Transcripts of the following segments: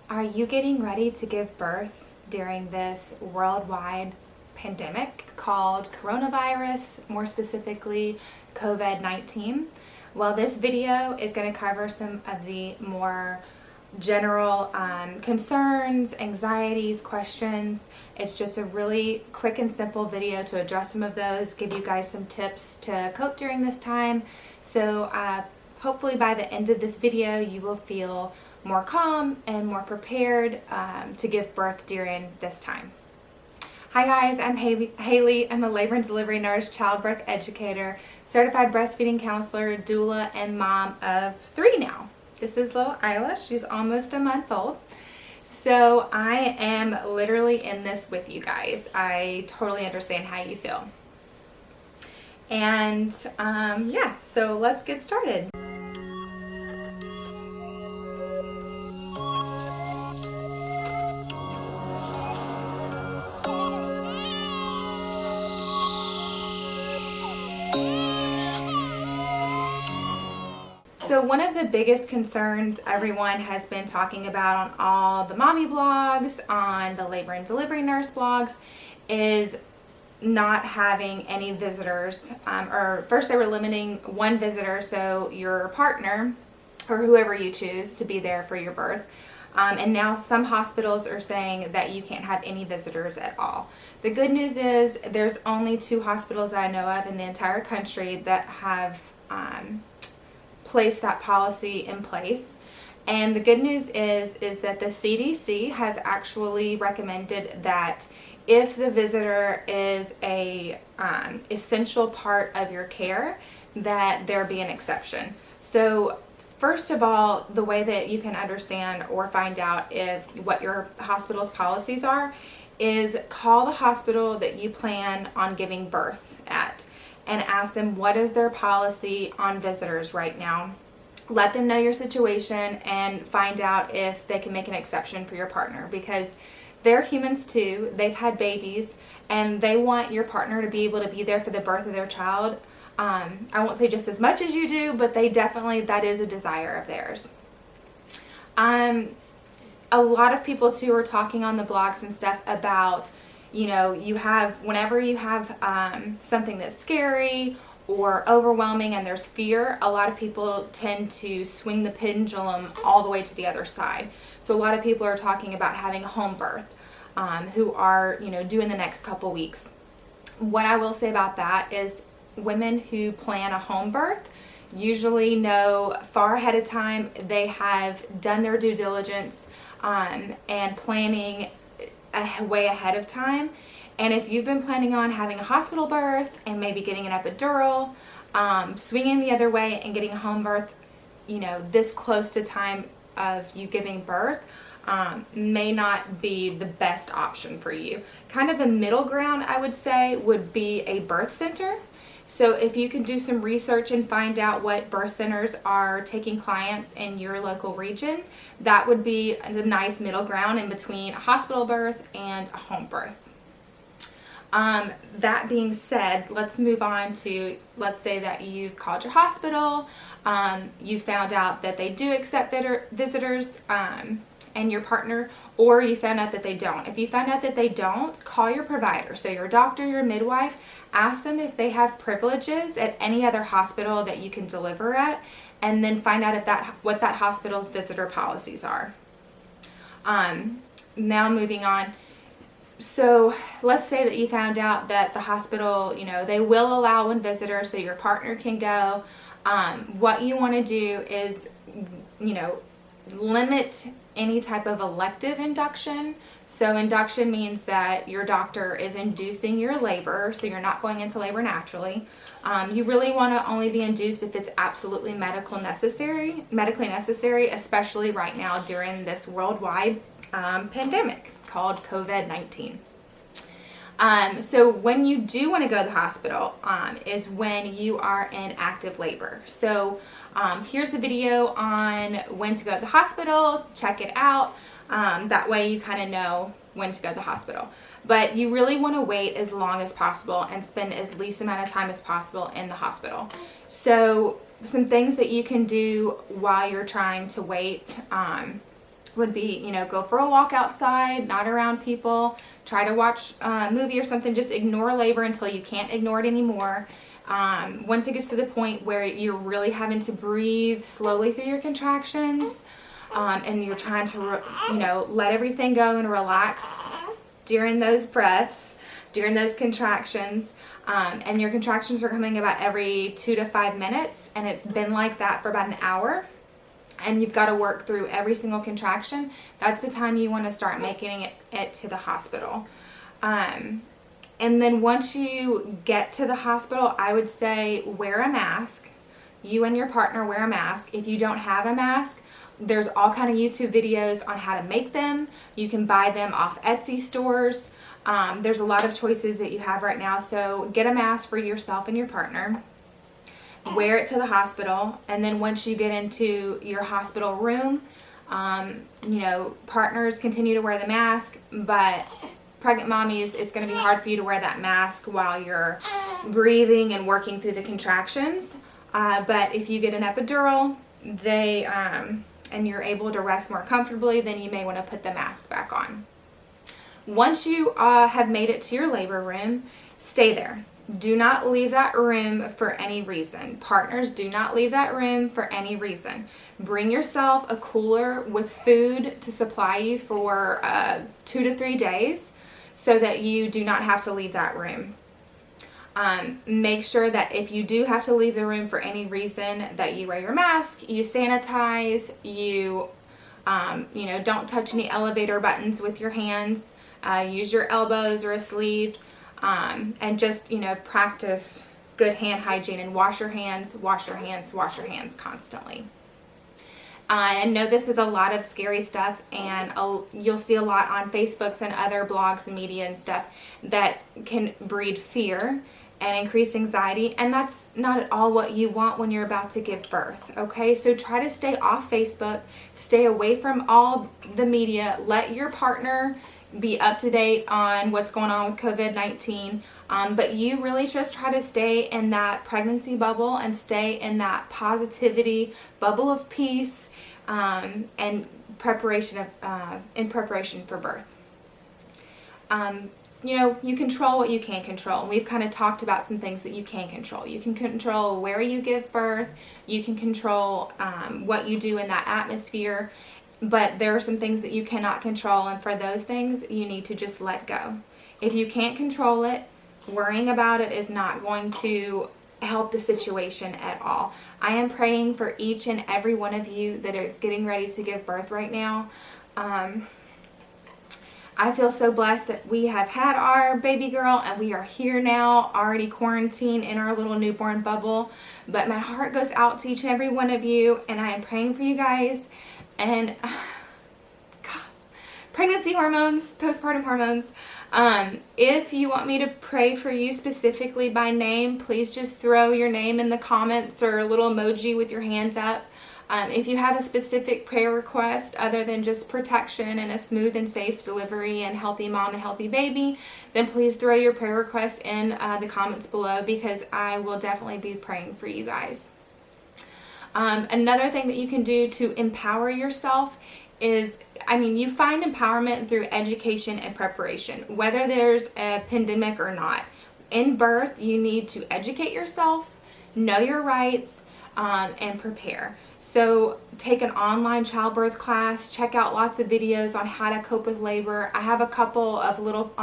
Are you getting ready to give birth during this worldwide pandemic called coronavirus, more specifically COVID-19? Well, this video is going to cover some of the more general concerns, anxieties, questions. It's just a really quick and simple video to address some of those, give you guys some tips to cope during this time. So hopefully by the end of this video, you will feel more calm and more prepared to give birth during this time. Hi guys, I'm Haley. I'm a labor and delivery nurse, childbirth educator, certified breastfeeding counselor, doula, and mom of 3 now. This is little Isla. She's almost a month old. So I am literally in this with you guys. I totally understand how you feel. And yeah, so let's get started. So one of the biggest concerns everyone has been talking about on all the mommy blogs, on the labor and delivery nurse blogs, is not having any visitors. Or first they were limiting 1 visitor, so your partner or whoever you choose to be there for your birth. And now some hospitals are saying that you can't have any visitors at all. The good news is there's only 2 hospitals that I know of in the entire country that have place that policy in place. And the good news is that the CDC has actually recommended that if the visitor is a essential part of your care, that there be an exception. So first of all, the way that you can understand or find out what your hospital's policies are is call the hospital that you plan on giving birth at and ask them what is their policy on visitors right now. Let them know your situation and find out if they can make an exception for your partner, because they're humans too. They've had babies and they want your partner to be able to be there for the birth of their child. I won't say just as much as you do, but that is a desire of theirs. A lot of people too are talking on the blogs and stuff about, whenever you have something that's scary or overwhelming and there's fear, a lot of people tend to swing the pendulum all the way to the other side. So a lot of people are talking about having a home birth, who are, due in the next couple weeks. What I will say about that is women who plan a home birth usually know far ahead of time. They have done their due diligence and planning way ahead of time. And if you've been planning on having a hospital birth and maybe getting an epidural, swinging the other way and getting a home birth, this close to time of you giving birth, may not be the best option for you. Kind of a middle ground, I would say, would be a birth center. So if you can do some research and find out what birth centers are taking clients in your local region, that would be a nice middle ground in between a hospital birth and a home birth. That being said, let's move on to, let's say that you've called your hospital, you found out that they do accept visitors, and your partner, or you found out that they don't. If you found out that they don't, call your provider. So your doctor, your midwife, ask them if they have privileges at any other hospital that you can deliver at, and then find out what that hospital's visitor policies are. Now moving on. So let's say that you found out that the hospital, they will allow 1 visitor so your partner can go. What you want to do is, limit any type of elective induction. So induction means that your doctor is inducing your labor, so you're not going into labor naturally. You really want to only be induced if it's absolutely medically necessary, especially right now during this worldwide pandemic called COVID-19. So when you do want to go to the hospital is when you are in active labor. So here's the video on when to go to the hospital. Check it out. That way you kind of know when to go to the hospital. But you really want to wait as long as possible and spend as least amount of time as possible in the hospital. So some things that you can do while you're trying to wait would be, you know, go for a walk outside, not around people, try to watch a movie or something. Just ignore labor until you can't ignore it anymore. Once it gets to the point where you're really having to breathe slowly through your contractions, and you're trying to, you know, let everything go and relax during those breaths, during those contractions, and your contractions are coming about every 2 to 5 minutes, and it's been like that for about an hour, and you've got to work through every single contraction, that's the time you want to start making it to the hospital. And then once you get to the hospital, I would say wear a mask. You and your partner wear a mask. If you don't have a mask, there's all kind of YouTube videos on how to make them. You can buy them off Etsy stores. There's a lot of choices that you have right now. So get a mask for yourself and your partner. Wear it to the hospital. And then once you get into your hospital room, you know, partners continue to wear the mask, but pregnant mommies, it's going to be hard for you to wear that mask while you're breathing and working through the contractions. But if you get an epidural, and you're able to rest more comfortably, then you may want to put the mask back on. Once you have made it to your labor room, stay there. Do not leave that room for any reason. Partners, do not leave that room for any reason. Bring yourself a cooler with food to supply you for 2 to 3 days so that you do not have to leave that room. Make sure that if you do have to leave the room for any reason, that you wear your mask, you sanitize, you know, don't touch any elevator buttons with your hands, use your elbows or a sleeve, and just, you know, practice good hand hygiene and wash your hands constantly. I know this is a lot of scary stuff, and you'll see a lot on Facebooks and other blogs and media and stuff that can breed fear and increase anxiety, and that's not at all what you want when you're about to give birth, okay? So try to stay off Facebook, stay away from all the media, let your partner be up to date on what's going on with COVID-19, but you really just try to stay in that pregnancy bubble and stay in that positivity bubble of peace, and in preparation for birth. You know, you control what you can control. We've kind of talked about some things that you can control. You can control where you give birth. You can control what you do in that atmosphere. But there are some things that you cannot control, and for those things, you need to just let go. If you can't control it, worrying about it is not going to help the situation at all. I am praying for each and every one of you that is getting ready to give birth right now. I feel so blessed that we have had our baby girl and we are here now, already quarantined in our little newborn bubble. But my heart goes out to each and every one of you, and I am praying for you guys. And God, pregnancy hormones, postpartum hormones. If you want me to pray for you specifically by name, please just throw your name in the comments or a little emoji with your hands up. If you have a specific prayer request other than just protection and a smooth and safe delivery and healthy mom and healthy baby, then please throw your prayer request in the comments below, because I will definitely be praying for you guys. Another thing that you can do to empower yourself is, you find empowerment through education and preparation, whether there's a pandemic or not. In birth, you need to educate yourself, know your rights, and prepare. So take an online childbirth class, check out lots of videos on how to cope with labor. I have a couple of little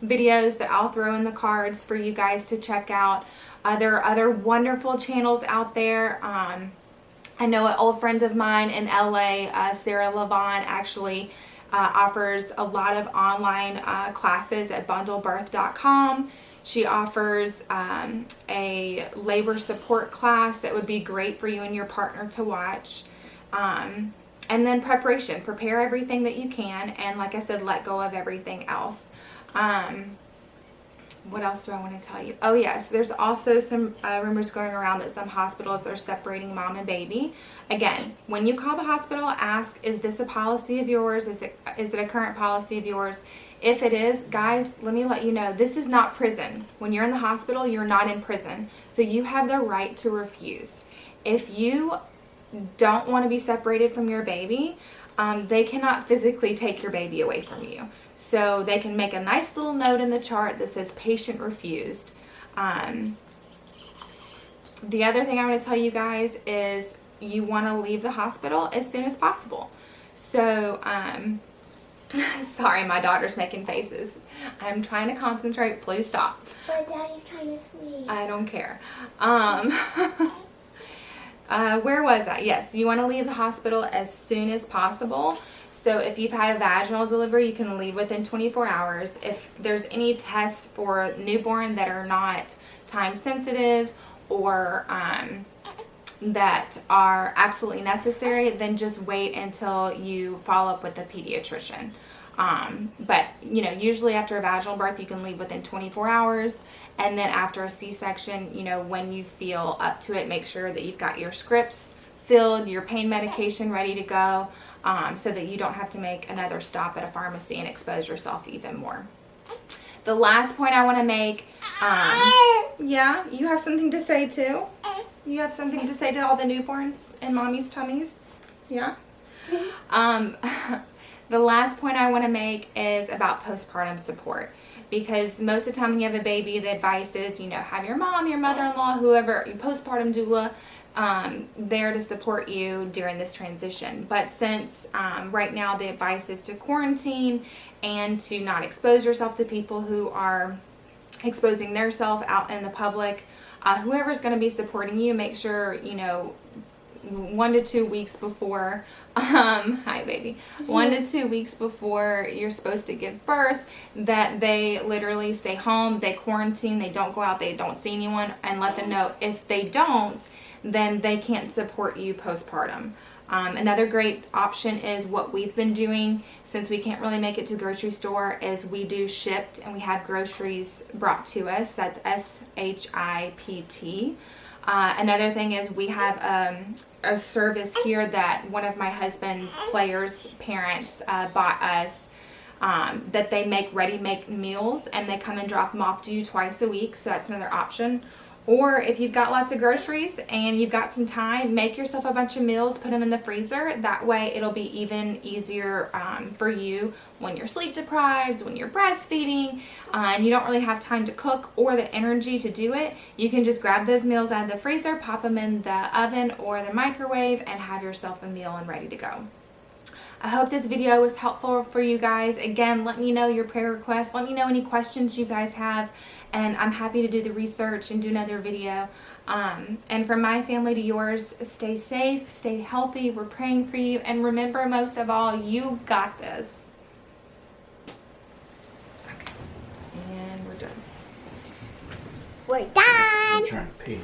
videos that I'll throw in the cards for you guys to check out. There are other wonderful channels out there. I know an old friend of mine in LA, Sarah Levon, actually offers a lot of online classes at bundlebirth.com. She offers a labor support class that would be great for you and your partner to watch. And then preparation. Prepare everything that you can, and like I said, let go of everything else. What else do I want to tell you? Oh yes, there's also some rumors going around that some hospitals are separating mom and baby. Again, when you call the hospital, ask, is this a policy of yours? Is it a current policy of yours? If it is, guys, let me let you know, this is not prison. When you're in the hospital, you're not in prison. So you have the right to refuse. If you don't want to be separated from your baby, they cannot physically take your baby away from you. So they can make a nice little note in the chart that says patient refused. The other thing I want to tell you guys is you want to leave the hospital as soon as possible. So, sorry, my daughter's making faces. I'm trying to concentrate. Please stop. But Daddy's trying to sleep. I don't care. Where was I? Yes, you want to leave the hospital as soon as possible. So if you've had a vaginal delivery, you can leave within 24 hours. If there's any tests for newborn that are not time sensitive or that are absolutely necessary, then just wait until you follow up with the pediatrician. But you know, usually after a vaginal birth, you can leave within 24 hours. And then after a C-section, you know, when you feel up to it, make sure that you've got your scripts filled, your pain medication ready to go, so that you don't have to make another stop at a pharmacy and expose yourself even more. The last point I want to make, yeah, you have something to say too? You have something to say to all the newborns in mommy's tummies? Yeah? The last point I want to make is about postpartum support. Because most of the time when you have a baby, the advice is, you know, have your mom, your mother-in-law, whoever, your postpartum doula, there to support you during this transition. But since right now the advice is to quarantine and to not expose yourself to people who are exposing themselves out in the public, whoever's going to be supporting you, make sure, you know, 1 to 2 weeks before, hi baby, 1 to 2 weeks before you're supposed to give birth, that they literally stay home, they quarantine, they don't go out, they don't see anyone, and let them know if they don't, then they can't support you postpartum. Another great option is what we've been doing since we can't really make it to the grocery store is we do Shipt, and we have groceries brought to us. That's SHIPT. Another thing is we have a service here that one of my husband's players' parents bought us, that they make ready-made meals, and they come and drop them off to you twice a week, so that's another option. Or if you've got lots of groceries and you've got some time, make yourself a bunch of meals, put them in the freezer. That way it'll be even easier for you when you're sleep deprived, when you're breastfeeding, and you don't really have time to cook or the energy to do it. You can just grab those meals out of the freezer, pop them in the oven or the microwave, and have yourself a meal and ready to go. I hope this video was helpful for you guys. Again, let me know your prayer requests. Let me know any questions you guys have, and I'm happy to do the research and do another video. And from my family to yours, stay safe, stay healthy. We're praying for you, and remember, most of all, you got this. Okay, and we're done. We're done. I'm trying to pee.